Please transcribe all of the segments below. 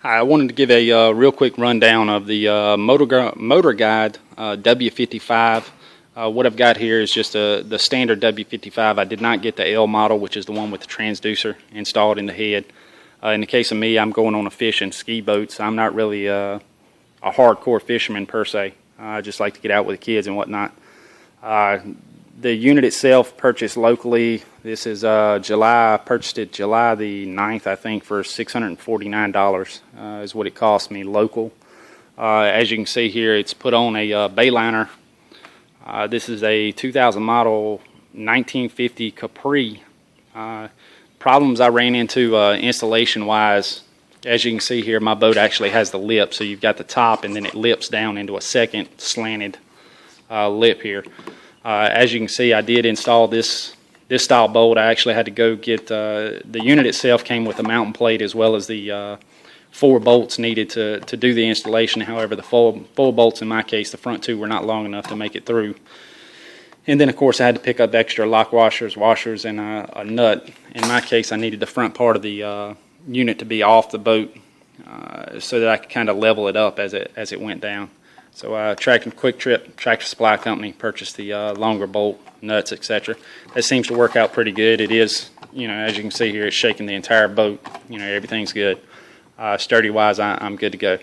I wanted to give a real quick rundown of the MotorGuide W55. What I've got here is just the standard W55. I did not get the L model, which is the one with the transducer installed in the head. In the case of me, I'm going on a fish and ski boat, so I'm not really a hardcore fisherman per se. I just like to get out with the kids and whatnot. The unit itself purchased locally. This is July. I purchased it July the 9th, I think, for $649 is what it cost me local. As you can see here, it's put on a Bayliner. This is a 2000 model 1950 Capri. Problems I ran into installation wise, as you can see here, my boat actually has the lip, so you've got the top and then it lips down into a second slanted lip here. As you can see, I did install this style bolt. I actually had to go get the unit itself came with a mounting plate as well as the 4 bolts needed to do the installation. However, the full bolts in my case, the front 2 were not long enough to make it through. And then of course I had to pick up extra lock washers, and a nut. In my case, I needed the front part of the unit to be off the boat so that I could kind of level it up as it went down. So Quick Trip Tractor Supply Company purchased the longer bolt, nuts, etc. That seems to work out pretty good. It is, as you can see here, it's shaking the entire boat. Everything's good. Sturdy wise, I'm good to go.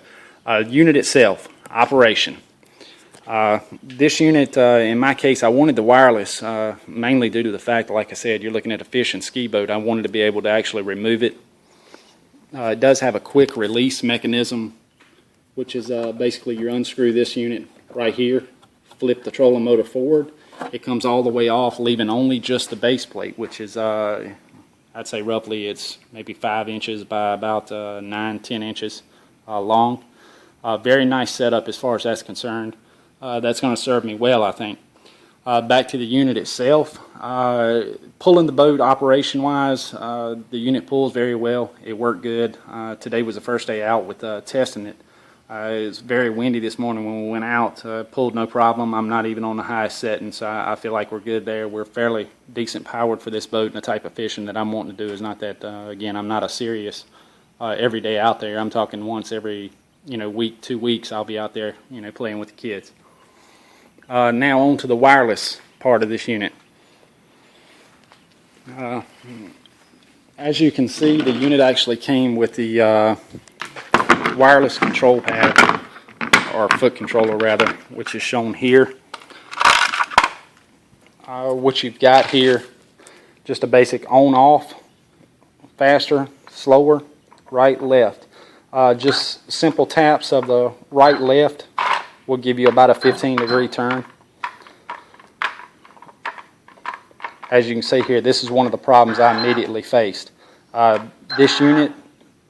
Unit itself, operation. This unit, in my case, I wanted the wireless mainly due to the fact that, like I said, you're looking at a fish and ski boat. I wanted to be able to actually remove it. It does have a quick release mechanism, which is basically you unscrew this unit right here, flip the trolling motor forward. It comes all the way off, leaving only just the base plate, which is, I'd say roughly it's maybe 5 inches by about 9-10 inches long. Very nice setup as far as that's concerned. That's going to serve me well, I think. Back to the unit itself. Pulling the boat operation-wise, the unit pulls very well. It worked good. Today was the first day out with testing it. It was very windy this morning when we went out. Pulled no problem. I'm not even on the highest setting, so I feel like we're good there. We're fairly decent powered for this boat, and the type of fishing that I'm wanting to do is not that, again, I'm not a serious every day out there. I'm talking once every week, 2 weeks, I'll be out there playing with the kids. Now on to the wireless part of this unit. As you can see, the unit actually came with the wireless control pad, or foot controller rather, which is shown here. What you've got here, just a basic on-off, faster, slower, right, left. Just simple taps of the right, left will give you about a 15-degree turn. As you can see here, this is one of the problems I immediately faced. This unit,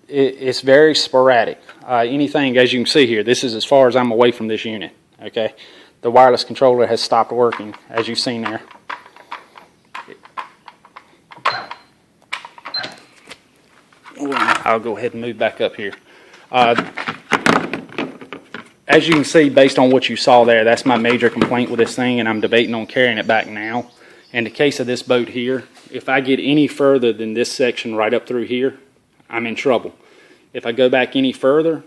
it's very sporadic. Anything, as you can see here, this is as far as I'm away from this unit. Okay, the wireless controller has stopped working, as you've seen there. I'll go ahead and move back up here. As you can see, based on what you saw there, that's my major complaint with this thing, and I'm debating on carrying it back now. In the case of this boat here, if I get any further than this section right up through here, I'm in trouble. If I go back any further,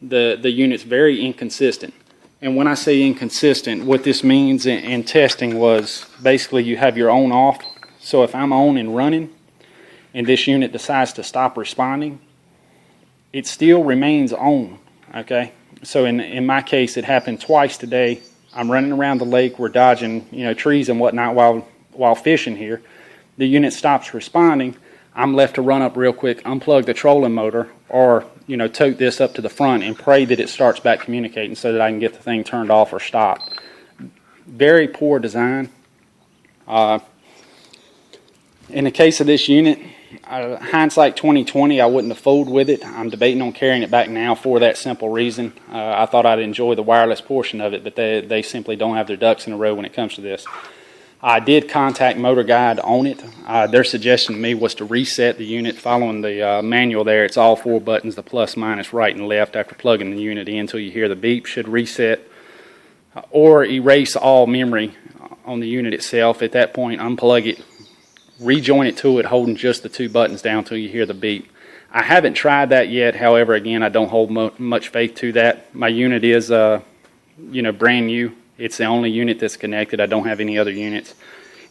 the unit's very inconsistent. And when I say inconsistent, what this means in testing was basically you have your on off. So if I'm on and running and this unit decides to stop responding, it still remains on. Okay, so in my case, it happened twice today. I'm running around the lake, we're dodging trees and whatnot while fishing here. The unit stops responding. I'm left to run up real quick, unplug the trolling motor, or tote this up to the front and pray that it starts back communicating so that I can get the thing turned off or stopped. Very poor design. In the case of this unit, hindsight 2020, I wouldn't have fooled with it. I'm debating on carrying it back now for that simple reason. I thought I'd enjoy the wireless portion of it, but they simply don't have their ducks in a row when it comes to this. I did contact MotorGuide on it. Their suggestion to me was to reset the unit following the manual there. It's all 4 buttons, the plus, minus, right, and left. After plugging the unit in until you hear the beep, should reset or erase all memory on the unit itself. At that point, unplug it, rejoin it to it, holding just the 2 buttons down until you hear the beep. I haven't tried that yet. However, again, I don't hold much faith to that. My unit is, brand new. It's the only unit that's connected. I don't have any other units.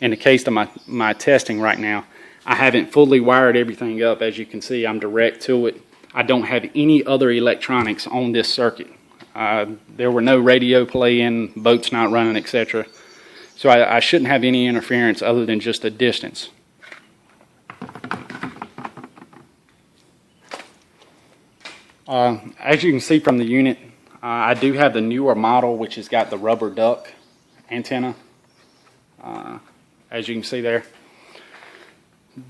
In the case of my testing right now, I haven't fully wired everything up. As you can see, I'm direct to it. I don't have any other electronics on this circuit. There were no radio playing, boats not running, etc. So I shouldn't have any interference other than just a distance. As you can see from the unit, I do have the newer model, which has got the rubber duck antenna, as you can see there.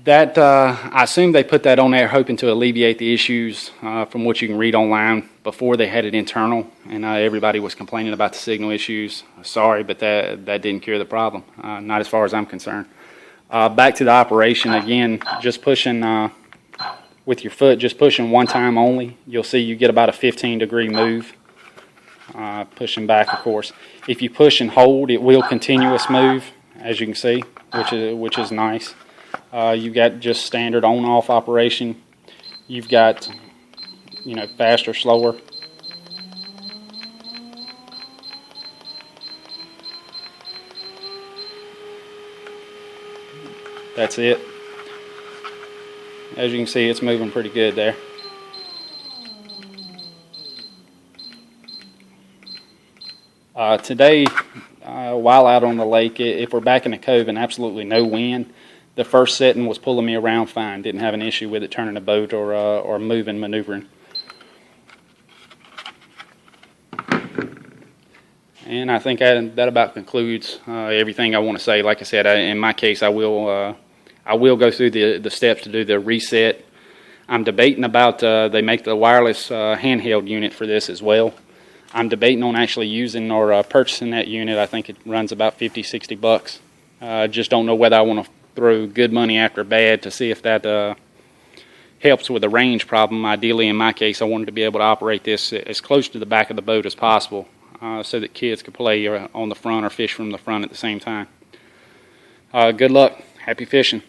That I assume they put that on there hoping to alleviate the issues from what you can read online. Before they had it internal, and everybody was complaining about the signal issues. Sorry, but that didn't cure the problem, not as far as I'm concerned. Back to the operation again, just pushing with your foot, just pushing one time only. You'll see you get about a 15-degree move. Pushing back, of course. If you push and hold, it will continuous move, as you can see, which is nice. You've got just standard on-off operation. You've got, faster, slower. That's it. As you can see, it's moving pretty good there. Today, while out on the lake, if we're back in the cove and absolutely no wind, the first setting was pulling me around fine. Didn't have an issue with it turning a boat or moving, maneuvering. And I think that about concludes everything I want to say. Like I said, in my case, I will go through the steps to do the reset. I'm debating about they make the wireless handheld unit for this as well. I'm debating on actually using or purchasing that unit. I think it runs about $50-60. Just don't know whether I want to throw good money after bad to see if that helps with the range problem. Ideally, in my case, I wanted to be able to operate this as close to the back of the boat as possible so that kids could play on the front or fish from the front at the same time. Good luck. Happy fishing.